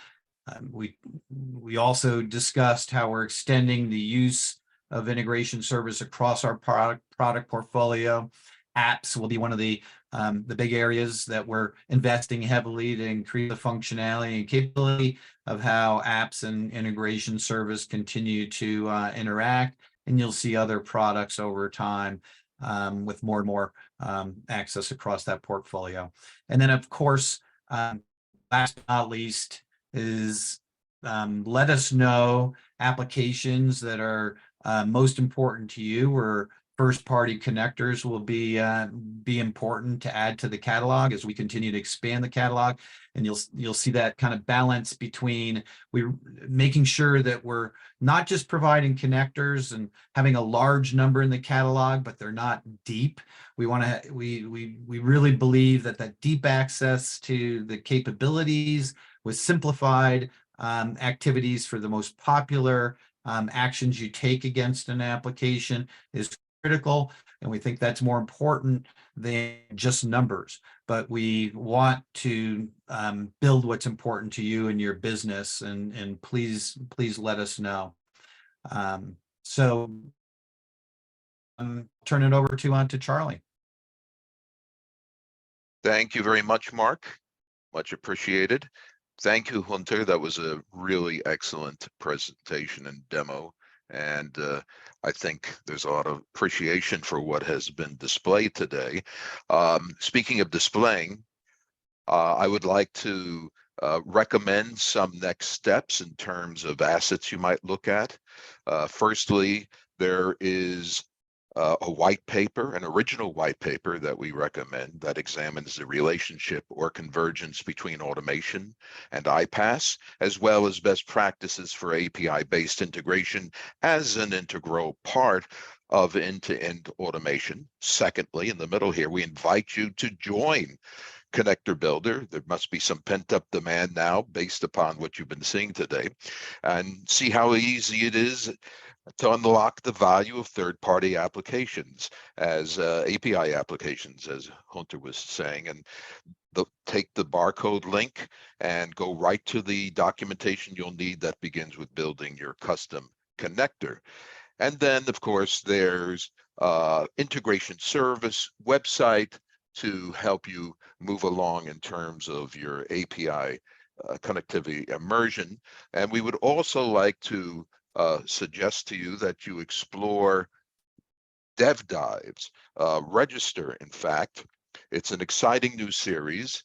We also discussed how we're extending the use of integration service across our product portfolio. Apps will be one of the big areas that we're investing heavily to increase the functionality and capability of how apps and integration service continue to interact, and you'll see other products over time with more and more access across that portfolio. And then, of course, last but not least is let us know applications that are most important to you, or first-party connectors will be important to add to the catalog as we continue to expand the catalog. And you'll see that kind of balance between making sure that we're not just providing connectors and having a large number in the catalog, but they're not deep. We really believe that deep access to the capabilities with simplified activities for the most popular actions you take against an application is critical, and we think that's more important than just numbers. But we want to build what's important to you and your business, and please let us know. So turn it over to Charlie. Thank you very much, Mark. Much appreciated. Thank you, Hunter. That was a really excellent presentation and demo. And I think there's a lot of appreciation for what has been displayed today. Speaking of displaying, I would like to recommend some next steps in terms of assets you might look at. Firstly, there is a white paper, an original white paper that we recommend that examines the relationship or convergence between automation and iPaaS, as well as best practices for API-based integration as an integral part of end-to-end automation. Secondly, in the middle here, we invite you to join Connector Builder. There must be some pent-up demand now based upon what you've been seeing today, and see how easy it is to unlock the value of third-party applications as API applications, as Hunter was saying, and take the barcode link and go right to the documentation you'll need that begins with building your custom connector. And then, of course, there's integration service website to help you move along in terms of your API connectivity immersion. And we would also like to suggest to you that you explore Dev Dives. Register, in fact. It's an exciting new series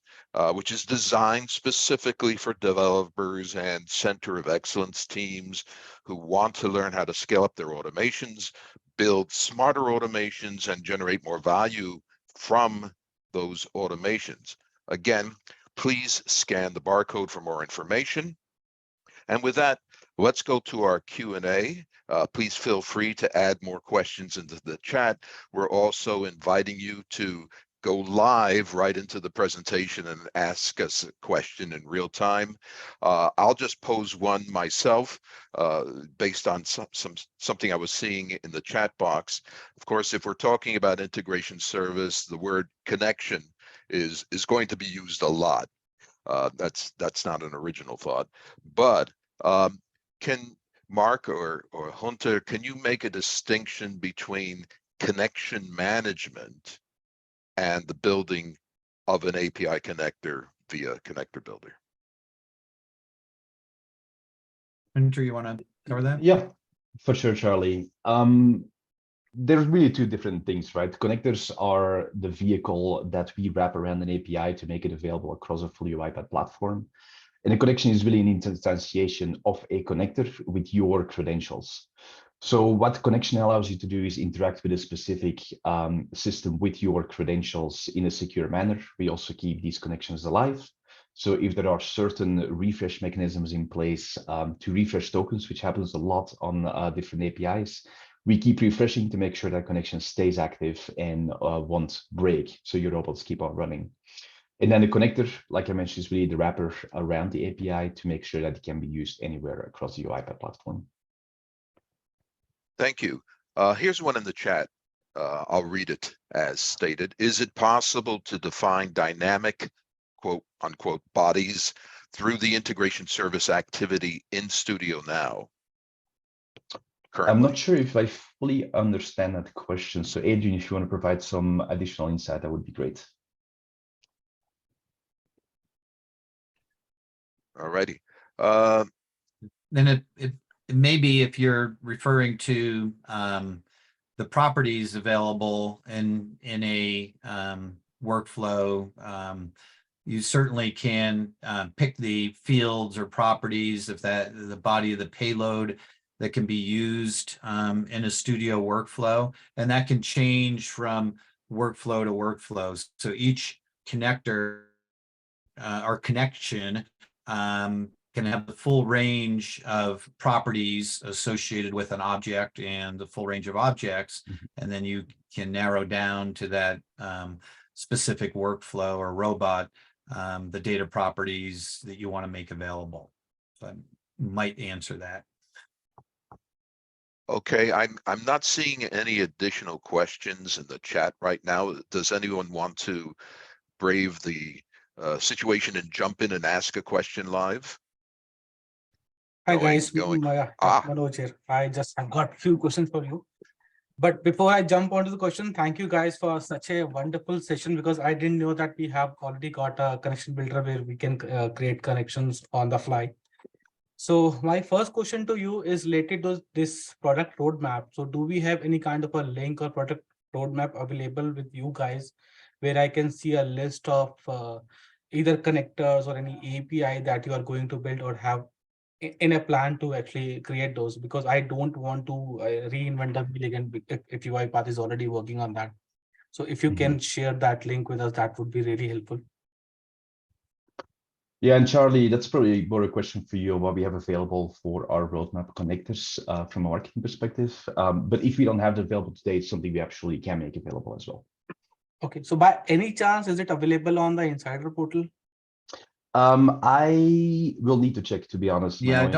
which is designed specifically for developers and center of excellence teams who want to learn how to scale up their automations, build smarter automations, and generate more value from those automations. Again, please scan the barcode for more information. And with that, let's go to our Q&A. Please feel free to add more questions into the chat. We're also inviting you to go live right into the presentation and ask us a question in real time. I'll just pose one myself based on something I was seeing in the chat box. Of course, if we're talking about integration service, the word connection is going to be used a lot. That's not an original thought, but can Mark or Hunter, can you make a distinction between connection management and the building of an API connector via connector builder? Hunter, you want to cover that? Yeah, for sure, Charlie. There's really two different things, right? Connectors are the vehicle that we wrap around an API to make it available across a full UiPath platform. And a connection is really an instantiation of a connector with your credentials. So what connection allows you to do is interact with a specific system with your credentials in a secure manner. We also keep these connections alive. So if there are certain refresh mechanisms in place to refresh tokens, which happens a lot on different APIs, we keep refreshing to make sure that connection stays active and won't break, so your robots keep on running. And then the connector, like I mentioned, is really the wrapper around the API to make sure that it can be used anywhere across the UiPath platform. Thank you. Here's one in the chat. I'll read it as stated. Is it possible to define dynamic, quote unquote, bodies through the integration service activity in Studio Now? Currently. I'm not sure if I fully understand that question. So Adrian, if you want to provide some additional insight, that would be great. All righty. Then it may be, if you're referring to the properties available in a workflow, you certainly can pick the fields or properties if that the body of the payload that can be used in a Studio workflow, and that can change from workflow to workflow. So each connector or connection can have the full range of properties associated with an object and the full range of objects, and then you can narrow down to that specific workflow or robot the data properties that you want to make available. So I might answer that. Okay, I'm not seeing any additional questions in the chat right now. Does anyone want to brave the situation and jump in and ask a question live? Hi guys, Manoj here. I just have got a few questions for you. But before I jump onto the question, thank you guys for such a wonderful session, because I didn't know that we have already got a connection builder where we can create connections on the fly. So my first question to you is related to this product roadmap. So do we have any kind of a link or product roadmap available with you guys where I can see a list of either connectors or any API that you are going to build or have in a plan to actually create those? Because I don't want to reinvent the wheel again if UiPath is already working on that. So if you can share that link with us, that would be really helpful. Yeah, and Charlie, that's probably more a question for you on what we have available for our roadmap connectors from a marketing perspective. But if we don't have it available today, it's something we actually can make available as well. Okay, so by any chance, is it available on the Insider portal? I will need to check, to be honest. Yeah, Manoj.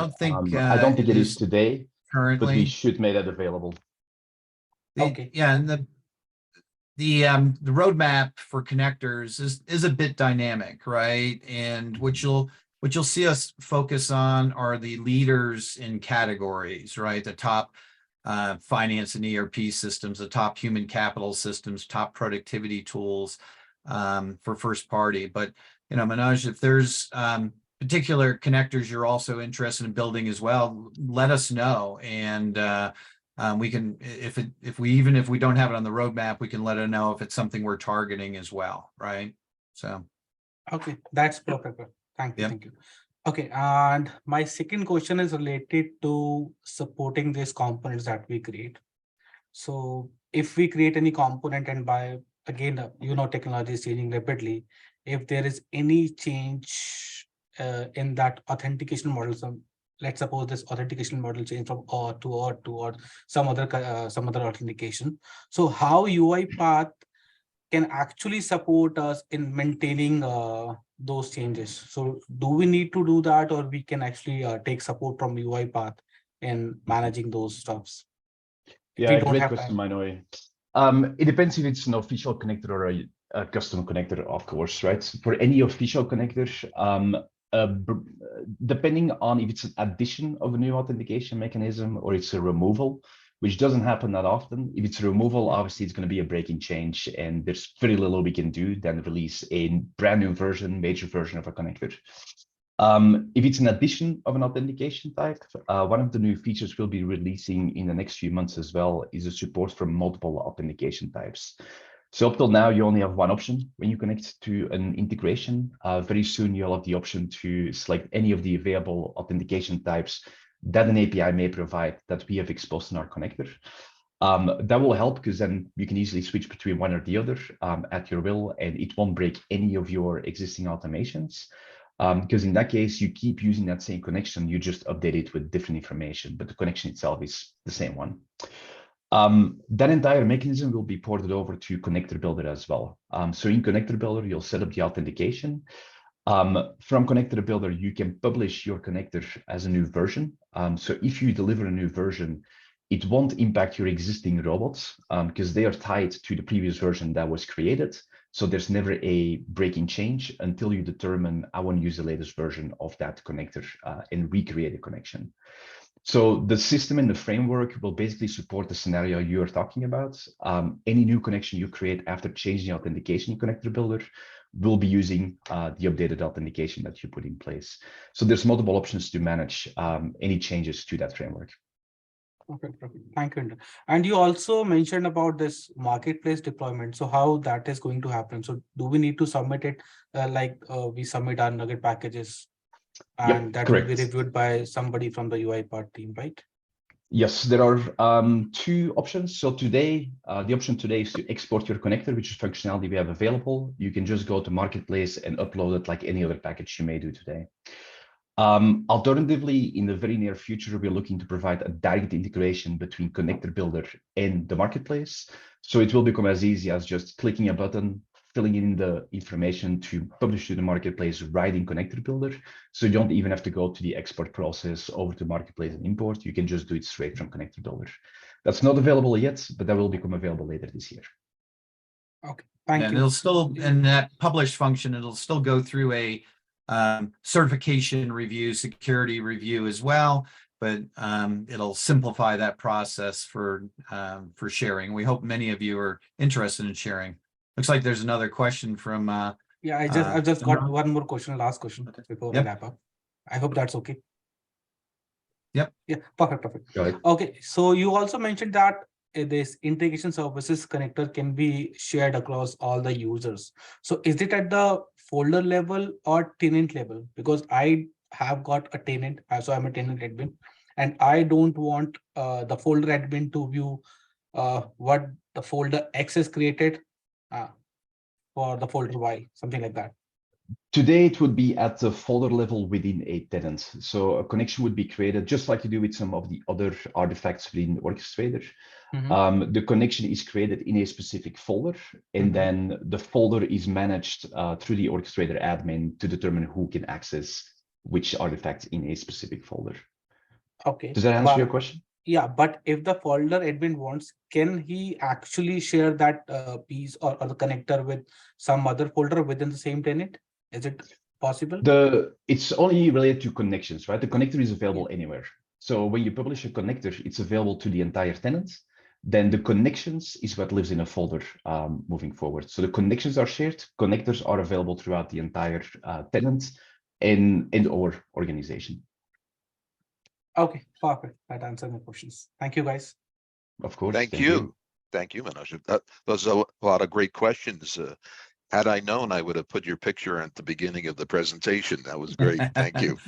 I don't think it is today currently, but we should make that available. Okay. Yeah, and the roadmap for connectors is a bit dynamic, right? And what you'll see us focus on are the leaders in categories, right? The top finance and ERP systems, the top human capital systems, top productivity tools for first party. But you know, Manoj, if there's particular connectors you're also interested in building as well, let us know, and we can, if we don't have it on the roadmap, we can let it know if it's something we're targeting as well, right? So Okay, that's perfect. Thank you. Yep. Thank you. Okay, and my second question is related to supporting these components that we create. So if we create any component and by again, technology is changing rapidly. If there is any change in that authentication model, let's suppose this authentication model change from OR to OR to or some other authentication. So how UiPath can actually support us in maintaining those changes. So do we need to do that, or we can actually take support from UiPath in managing those stuffs? If we Yeah, don't great have question, time. Manoy. It depends if it's an official connector or a custom connector, of course, right? For any official connector, depending on if it's an addition of a new authentication mechanism or it's a removal, which doesn't happen that often. If it's a removal, obviously it's going to be a breaking change, and there's very little we can do than release a brand new version, major version of a connector. If it's an addition of an authentication type, one of the new features we'll be releasing in the next few months as well is a support for multiple authentication types. So up till now, you only have one option when you connect to an integration. Very soon, you'll have the option to select any of the available authentication types that an API may provide that we have exposed in our connector. That will help because then you can easily switch between one or the other at your will, and it won't break any of your existing automations. Because in that case, you keep using that same connection, you just update it with different information, but the connection itself is the same one. That entire mechanism will be ported over to Connector Builder as well. So in Connector Builder, you'll set up the authentication. From Connector Builder, you can publish your connector as a new version. So if you deliver a new version, it won't impact your existing robots because they are tied to the previous version that was created. So there's never a breaking change until you determine I want to use the latest version of that connector and recreate a connection. So the system and the framework will basically support the scenario you're talking about. Any new connection you create after changing the authentication in Connector Builder will be using the updated authentication that you put in place. So there's multiple options to manage any changes to that framework. Okay, thank you. And you also mentioned about this marketplace deployment. So how that is going to happen? So do we need to submit it like we submit our Nugget packages, and Yep, that correct. will be reviewed by somebody from the UiPath team, right? Yes, there are two options. So today, the option today is to export your connector, which is functionality we have available. You can just go to Marketplace and upload it like any other package you may do today. Alternatively, in the very near future, we're looking to provide a direct integration between Connector Builder and the Marketplace. So it will become as easy as just clicking a button, filling in the information to publish to the Marketplace right in Connector Builder. So you don't even have to go to the export process over to Marketplace and import. You can just do it straight from Connector Builder. That's not available yet, but that will become available later this year. Okay, thank you. And it'll still, in that publish function, it'll still go through a certification review, security review as well, but it'll simplify that process for sharing. We hope many of you are interested in sharing. Looks like there's another question from yeah, I've just got one more question, last question before we wrap up. I hope that's okay. Yep. Yeah, perfect. Okay, so you also mentioned that this integration services connector can be shared across all the users. So is it at the folder level or tenant level? Because I have got a tenant, so I'm a tenant admin, and I don't want the folder admin to view what the folder X is created for the folder Y, something like that. Today, it would be at the folder level within a tenant. So a connection would be created just like you do with some of the other artifacts within Orchestrator. The connection is created in a specific folder, and then the folder is managed through the Orchestrator admin to determine who can access which artifacts in a specific folder. Okay. Does that answer your question? Yeah, but if the folder admin wants, can he actually share that piece or the connector with some other folder within the same tenant? Is it possible? It's only related to connections, right? The connector is available anywhere. So when you publish a connector, it's available to the entire tenant. Then the connections is what lives in a folder moving forward. So the connections are shared, connectors are available throughout the entire tenant and or organization. Okay, perfect. That answered my questions. Thank you, guys. Of course. Thank you. Thank you, Manoj. Those are a lot of great questions. Had I known, I would have put your picture at the beginning of the presentation. That was great. Thank you.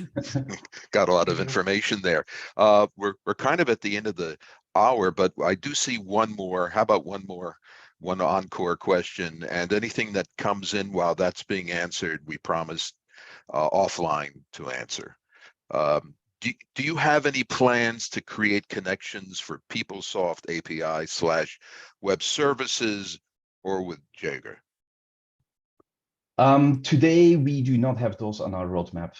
Got a lot of information there. We're kind of at the end of the hour, but I do see one more. How about one encore question? And anything that comes in while that's being answered, we promise offline to answer. Do you have any plans to create connections for PeopleSoft API/web services or with Jaeger? Today, we do not have those on our roadmap,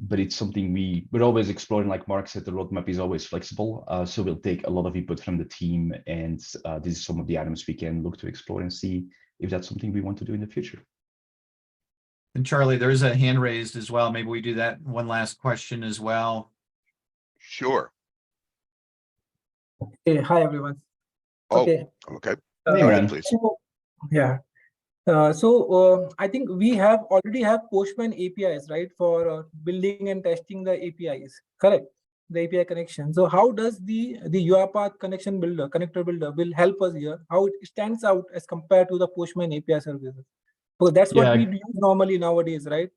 but it's something we're always exploring. Like Mark said, the roadmap is always flexible. So we'll take a lot of input from the team, and this is some of the items we can look to explore and see if that's something we want to do in the future. And Charlie, there is a hand raised as well. Maybe we do that one last question as well. Sure. Okay, hi everyone. Oh, okay. Okay. Hey, Go ahead, Imran. please. Yeah. I think we already have Postman APIs, right, for building and testing the APIs, correct? The API connection. So how does the UiPath connector builder will help us here? How it stands out as compared to the Postman API services? Because that's what we use normally nowadays, right?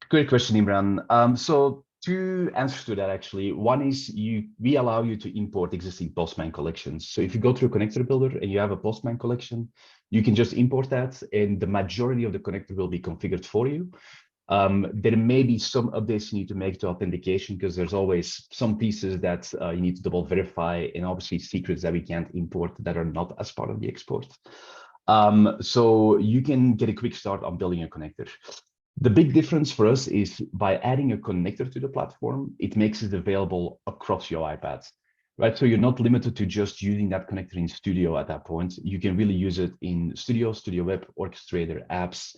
Great question, Imran. So two answers to that, actually. One is we allow you to import existing Postman collections. So if you go through a connector builder and you have a Postman collection, you can just import that, and the majority of the connector will be configured for you. There may be some updates you need to make to authentication, because there's always some pieces that you need to double verify, and obviously secrets that we can't import that are not as part of the export. So you can get a quick start on building a connector. The big difference for us is by adding a connector to the platform, it makes it available across your UiPath, right? So you're not limited to just using that connector in Studio at that point. You can really use it in Studio, Studio Web, Orchestrator, apps,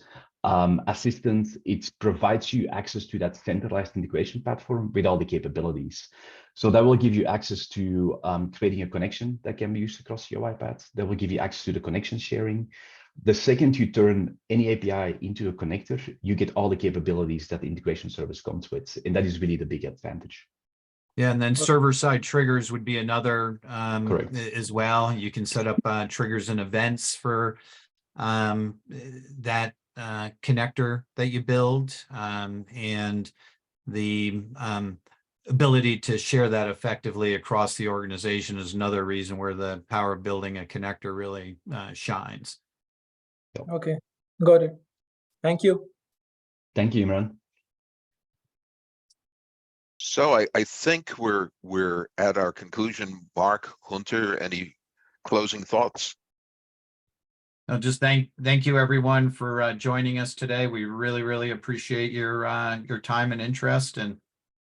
Assistant. It provides you access to that centralized integration platform with all the capabilities. So that will give you access to creating a connection that can be used across your UiPath. That will give you access to the connection sharing. The second you turn any API into a connector, you get all the capabilities that the integration service comes with. And that is really the big advantage. Yeah, and then server-side triggers would be another as well. You can set up triggers and events for that connector that you build, and the ability to share that effectively across the organization is another reason where the power of building a connector really shines. Okay, got it. Thank you. Thank you, Imran. So I think we're at our conclusion. Mark, Hunter, any closing thoughts? No, just thank you everyone for joining us today. We really appreciate your time and interest, and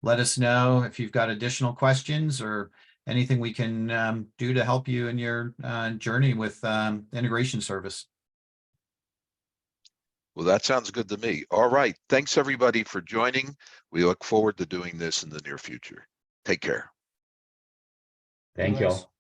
let us know if you've got additional questions or anything we can do to help you in your journey with integration service. Well, that sounds good to me. All right. Thanks everybody for joining. We look forward to doing this in the near future. Take care. Thank you all.